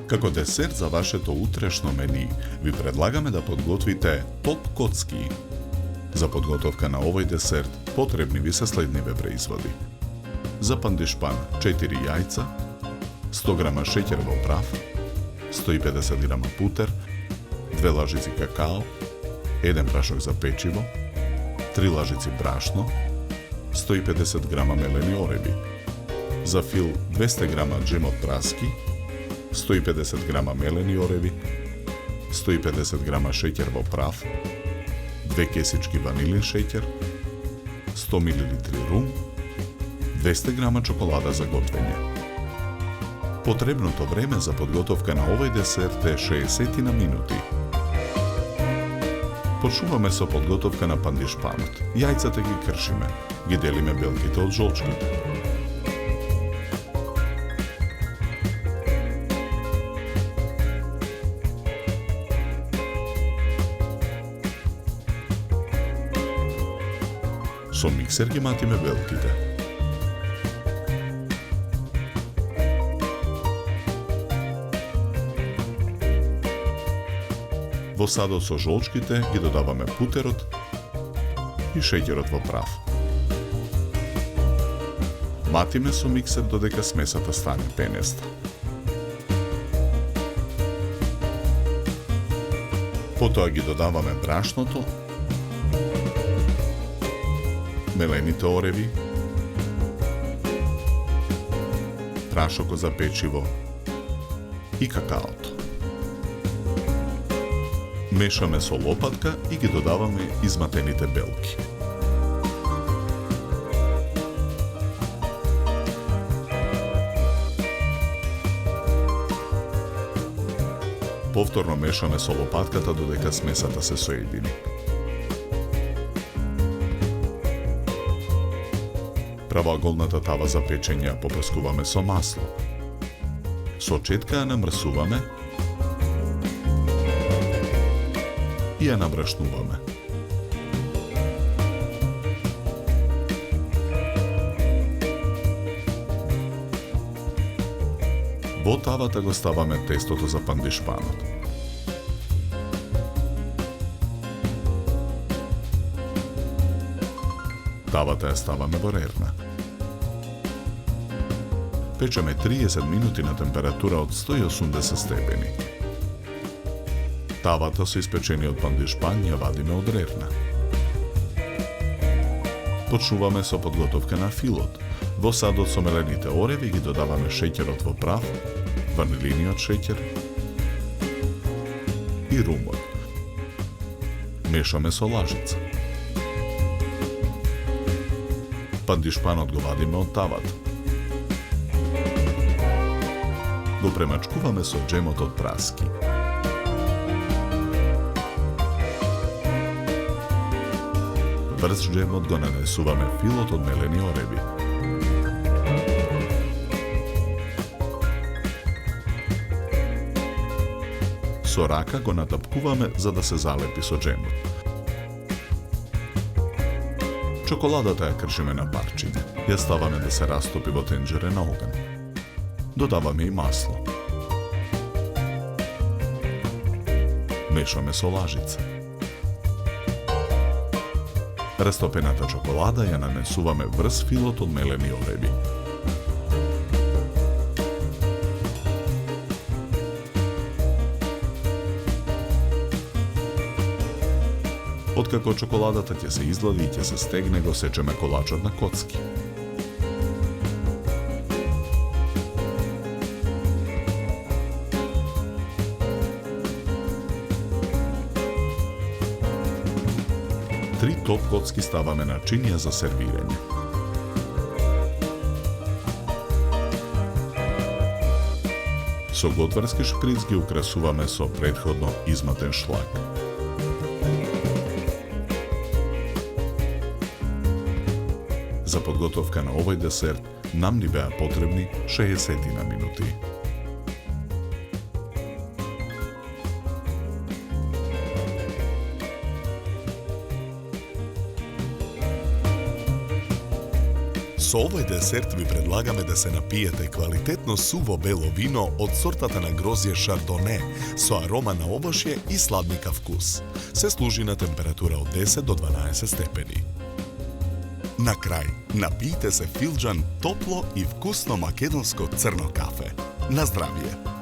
Како десерт за вашето утрешно мени, ви предлагаме да подготвите топ коцки. За подготовка на овој десерт потребни ви се следниве производи. За пандишпан 4 јајца, 100 грама шеќер во прав, 150 грама путер, 2 лажици какао, 1 прашок за печиво, 3 лажици брашно, 150 грама мелени ореви. За фил 200 грама джем од праски, 150 грама мелени ореви, 150 грама шеќер во прав, 2 кесички ванилин шеќер, 100 мл рум, 200 грама чоколада за готвење. Потребното време за подготовка на овој десерт е 60 минути. Почнуваме со подготовка на пандишпанот. Јајцата ги кршиме, ги делиме белките од жолчките. Со миксер ги матиме белките. Во садот со жолчките ги додаваме путерот и шеќерот во прав. Матиме со миксер додека смесата стане пенеста. Потоа ги додаваме брашното, мелените ореви, прашокот за печиво и какаото. Мешаме со лопатка и ги додаваме изматените белки. Повторно мешаме со лопатката додека смесата се соедини. Правоаголната тава за печење ја попрскуваме со масло. Со четка ја намрсуваме и ја набрашнуваме. Во тавата го ставаме тестото за пандишпанот. Тавата ја ставаме во рерна. Печеме 30 минути на температура од 180 степени. Тавата со испечениот пандишпан ја вадиме од рерна. Почнуваме со подготовка на филот. Во садот со мелените ореви ги додаваме шеќерот во прав, ванилиниот шеќер и румот. Мешаме со лажица. Пандишпанот го вадиме од тавата. Го премачкуваме со джемот од праски. Врз джемот го нанесуваме филот од мелени ореви. Со рака го натапкуваме за да се залепи со джемот. Чоколадата ја кршиме на парчиња. Ја ставаме да се растопи во тенџере на оган. Додаваме и масло. Мешаме со лажица. Растопената чоколада ја нанесуваме врз филот од мелени ореви. Откако чоколадата ќе се излади и ќе се стегне, го сечеме колачот на коцки. Три топ коцки ставаме на чинија за сервирање. Со готварски шприц ги украсуваме со претходно изматен шлак. За подготовка на овој десерт нам ни беа потребни 60 минути. Со овој десерт ви предлагаме да се напиете квалитетно суво бело вино од сортата на грозје Шардоне со арома на овошје и сладника вкус. Се служи на температура од 10 до 12 степени. На крај, напијте се филџан топло и вкусно македонско црно кафе. На здравје!